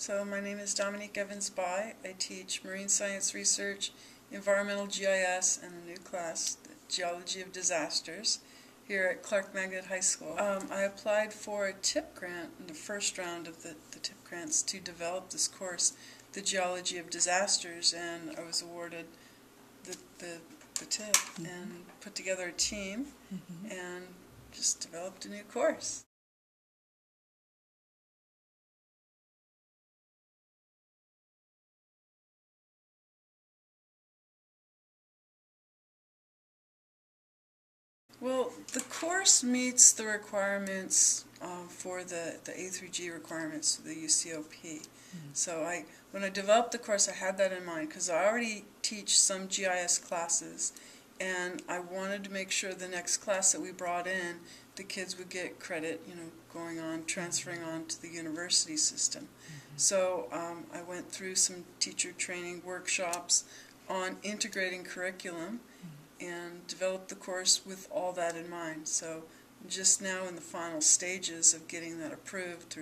So my name is Dominique.m4v. I teach marine science research, environmental GIS, and a new class, the Geology of Disasters, here at Clark Magnet High School. I applied for a TIIP grant in the first round of the TIIP grants to develop this course, the Geology of Disasters, and I was awarded the TIIP and put together a team and just developed a new course. Well, the course meets the requirements for the A through G requirements, the UCOP. So when I developed the course, I had that in mind because I already teach some GIS classes, and I wanted to make sure the next class that we brought in, the kids would get credit, going on, transferring on to the university system. So I went through some teacher training workshops on integrating curriculum and developed the course with all that in mind. So just now in the final stages of getting that approved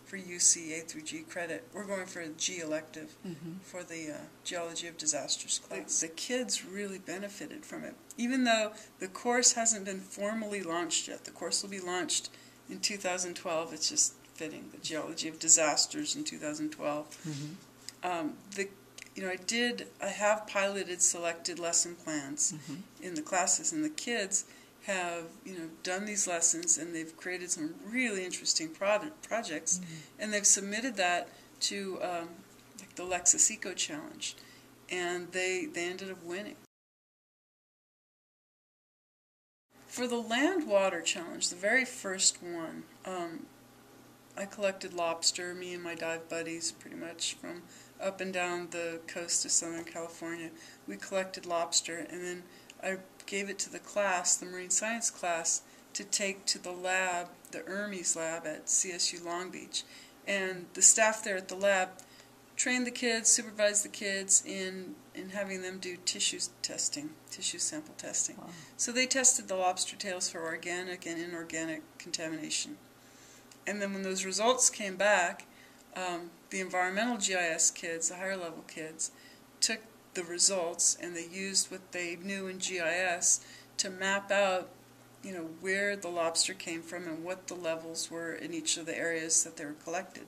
for UC A through G credit. We're going for a G elective for the Geology of Disasters class. The kids really benefited from it. Even though the course hasn't been formally launched yet. The course will be launched in 2012. It's just fitting, the Geology of Disasters in 2012. I have piloted selected lesson plans in the classes, and the kids have, done these lessons, and they've created some really interesting projects, and they've submitted that to like the Lexus Eco challenge, and they ended up winning. For the land-water challenge, the very first one, I collected lobster, me and my dive buddies, pretty much from up and down the coast of Southern California. We collected lobster, and then I gave it to the class, the marine science class, to take to the lab, the Hermes lab at CSU Long Beach. And the staff there at the lab trained the kids, supervised the kids in having them do tissue testing, tissue sample testing. Wow. So they tested the lobster tails for organic and inorganic contamination. And then when those results came back, the environmental GIS kids, the higher level kids, took the results and they used what they knew in GIS to map out, where the lobster came from and what the levels were in each of the areas that they were collected.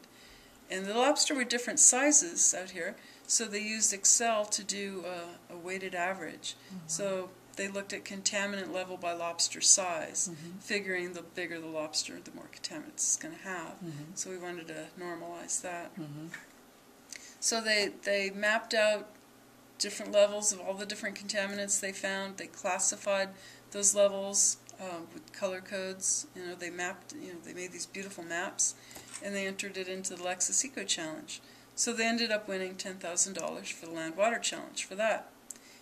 And the lobster were different sizes out here, so they used Excel to do a weighted average. So they looked at contaminant level by lobster size, figuring the bigger the lobster, the more contaminants it's going to have. So we wanted to normalize that. So they mapped out different levels of all the different contaminants they found. They classified those levels with color codes. They mapped. They made these beautiful maps, and they entered it into the Lexus Eco Challenge. So they ended up winning $10,000 for the land-water challenge for that.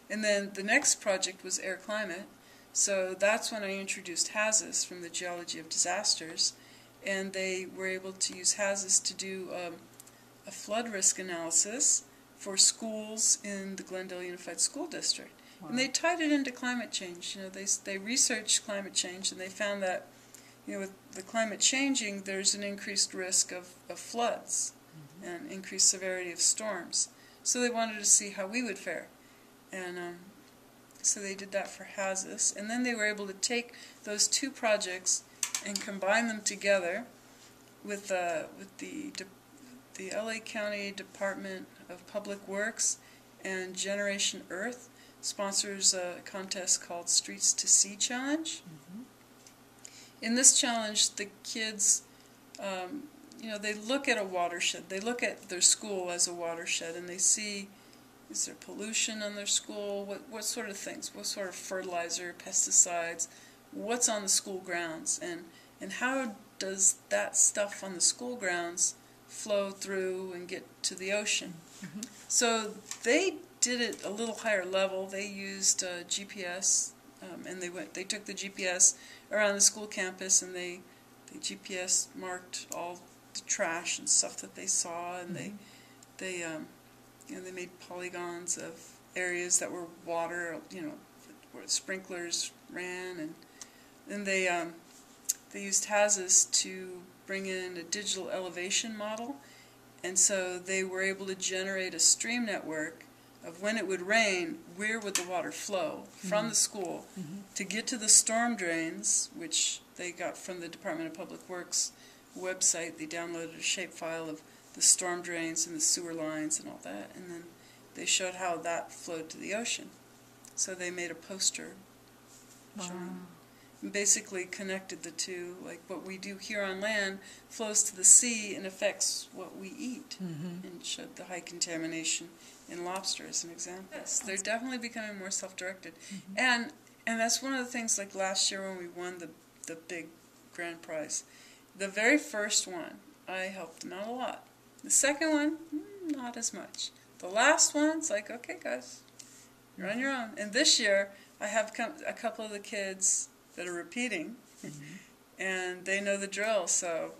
And then the next project was air climate. So that's when I introduced HAZIS from the Geology of Disasters, and they were able to use HAZIS to do a flood risk analysis for schools in the Glendale Unified School District. Wow. And they tied it into climate change. They researched climate change, and they found that with the climate changing, there's an increased risk of floods and increased severity of storms. So they wanted to see how we would fare. And so they did that for HAZIS. And then they were able to take those two projects and combine them together with the LA County Department of Public Works and Generation Earth sponsors a contest called Streets to Sea Challenge. In this challenge, the kids, they look at a watershed. They look at their school as a watershed, and they see, is there pollution on their school? What sort of things? What sort of fertilizer, pesticides? What's on the school grounds? And how does that stuff on the school grounds flow through and get to the ocean? So they did it a little higher level. They used GPS, and they took the GPS around the school campus, and they GPS marked all the trash and stuff that they saw, and they made polygons of areas that were water, where sprinklers ran, and then they used HAZIS to bring in a digital elevation model And so they were able to generate a stream network of when it would rain, where would the water flow from the school to get to the storm drains, which they got from the Department of Public Works website. They downloaded a shapefile of the storm drains and the sewer lines and all that, and then they showed how that flowed to the ocean. So they made a poster showing, and basically connected the two, like what we do here on land flows to the sea and affects what we eat, and showed the high contamination in lobster as an example. Yes, they're definitely becoming more self-directed. And that's one of the things, like last year when we won the big grand prize. The very first one, I helped them out a lot. The second one, not as much. The last one, it's like, okay guys, you're on your own. And this year, I have a couple of the kids that are repeating, and they know the drill, so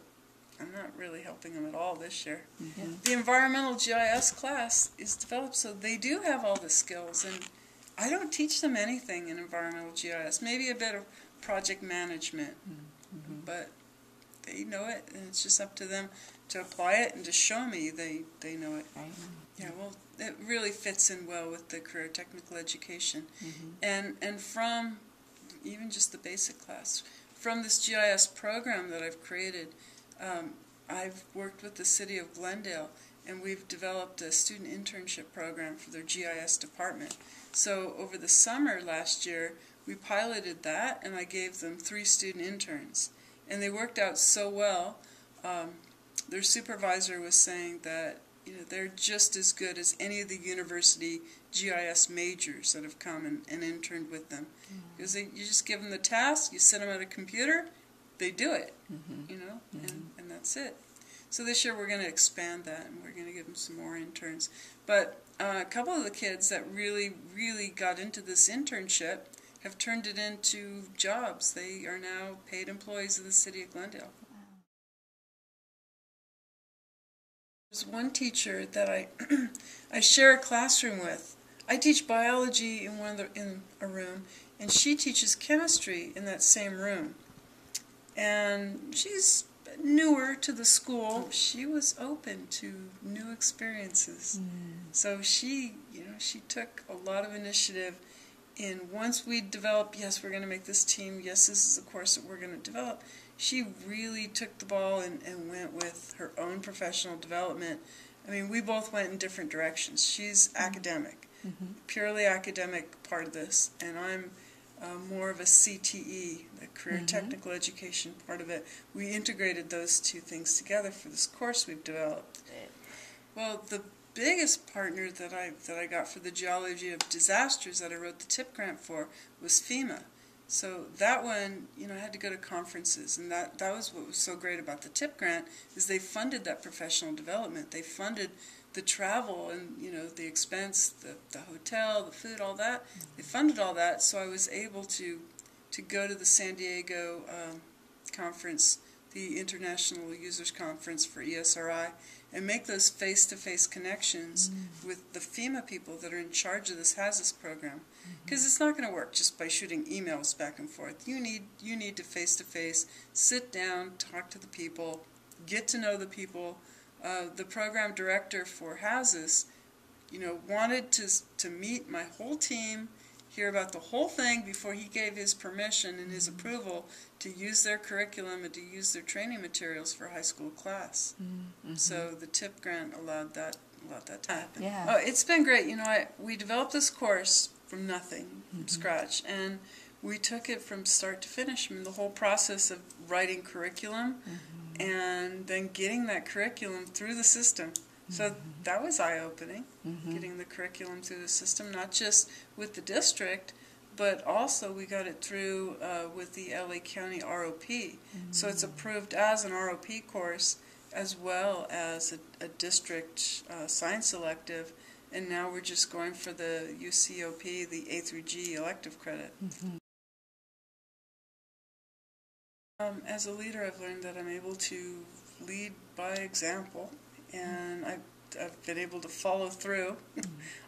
I'm not really helping them at all this year. The environmental GIS class is developed, so they do have all the skills, and I don't teach them anything in environmental GIS, maybe a bit of project management, but they know it, and it's just up to them to apply it and to show me they know it. Yeah, well, it really fits in well with the career technical education. And from even just the basic class, from this GIS program that I've created, I've worked with the city of Glendale, and we've developed a student internship program for their GIS department. So over the summer last year, we piloted that, and I gave them 3 student interns. And they worked out so well. Their supervisor was saying that they're just as good as any of the university GIS majors that have come and interned with them. Because you just give them the task, you sit them at a computer, they do it, and that's it. So this year we're going to expand that, and we're going to give them some more interns. But a couple of the kids that really, really got into this internship have turned it into jobs. They are now paid employees of the city of Glendale. There's one teacher that I share a classroom with. I teach biology in a room, and she teaches chemistry in that same room. And she's newer to the school. She was open to new experiences. So she took a lot of initiative. And once we developed, yes, we're going to make this team, yes, this is a course that we're going to develop, she really took the ball and went with her own professional development. I mean, we both went in different directions. She's academic, purely academic part of this, and I'm more of a CTE, the career technical education part of it. We integrated those two things together for this course we've developed. Well, the biggest partner that I got for the Geology of Disasters that I wrote the TIIP grant for was FEMA. So that one, I had to go to conferences, and that was what was so great about the TIIP grant, is they funded that professional development. They funded the travel and, the expense, the hotel, the food, all that. They funded all that, so I was able to go to the San Diego conference, the International Users Conference for ESRI, and make those face-to-face connections with the FEMA people that are in charge of this HAZIS program. Because it's not going to work just by shooting emails back and forth. You need to face-to-face, sit down, talk to the people, get to know the people. The program director for HAZIS, wanted to meet my whole team, hear about the whole thing before he gave his permission and his approval to use their curriculum and to use their training materials for a high school class. So the TIIP grant allowed that to happen. Oh, it's been great. We developed this course from nothing, from scratch, and we took it from start to finish. I mean, the whole process of writing curriculum and then getting that curriculum through the system. So that was eye-opening, getting the curriculum through the system, not just with the district, but also we got it through with the LA County ROP. So it's approved as an ROP course as well as a district science elective, and now we're just going for the UCOP, the A through G elective credit. As a leader, I've learned that I'm able to lead by example, and I've been able to follow through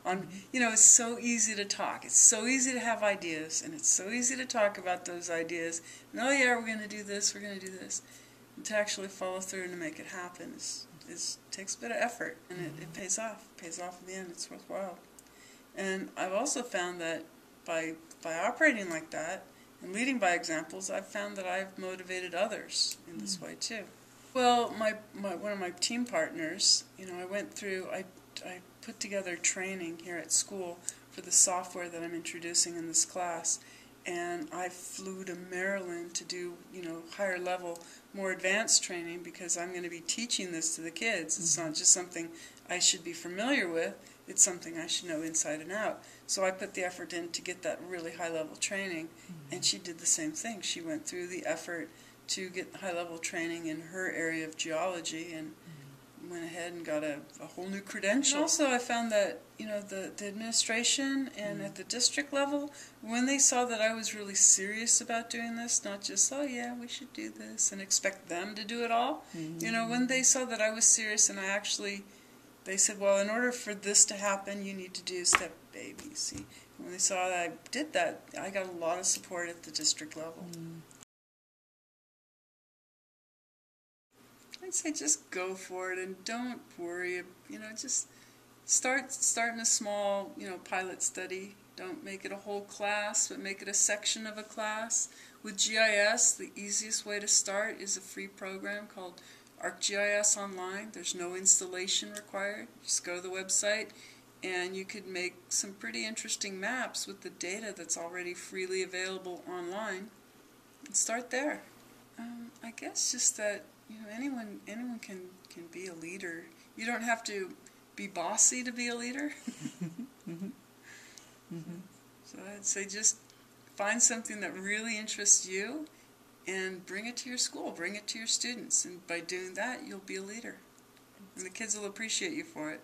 on, it's so easy to talk. It's so easy to have ideas, and it's so easy to talk about those ideas. And, oh yeah, we're going to do this, we're going to do this. And to actually follow through and to make it happen is takes a bit of effort, and it pays off. It pays off in the end. It's worthwhile. And I've also found that by operating like that and leading by examples, I've found that I've motivated others in this way too. Well, one of my team partners, I put together training here at school for the software that I'm introducing in this class, and I flew to Maryland to do, higher level, more advanced training, because I'm going to be teaching this to the kids. It's not just something I should be familiar with, it's something I should know inside and out. So I put the effort in to get that really high level training, and she did the same thing. She went through the effort to get high level training in her area of geology, and went ahead and got a whole new credential. And also I found that, the administration and at the district level, when they saw that I was really serious about doing this, not just, oh yeah, we should do this, and expect them to do it all, when they saw that I was serious and they said, well, in order for this to happen, you need to do step A, B, C. And when they saw that I did that, I got a lot of support at the district level. I'd say just go for it and don't worry. Just start in a small, pilot study. Don't make it a whole class, but make it a section of a class. With GIS, the easiest way to start is a free program called ArcGIS Online. There's no installation required. Just go to the website, and you could make some pretty interesting maps with the data that's already freely available online. And start there. I guess just that anyone can be a leader. You don't have to be bossy to be a leader. So I'd say just find something that really interests you and bring it to your school, bring it to your students, and by doing that you'll be a leader. And the kids will appreciate you for it.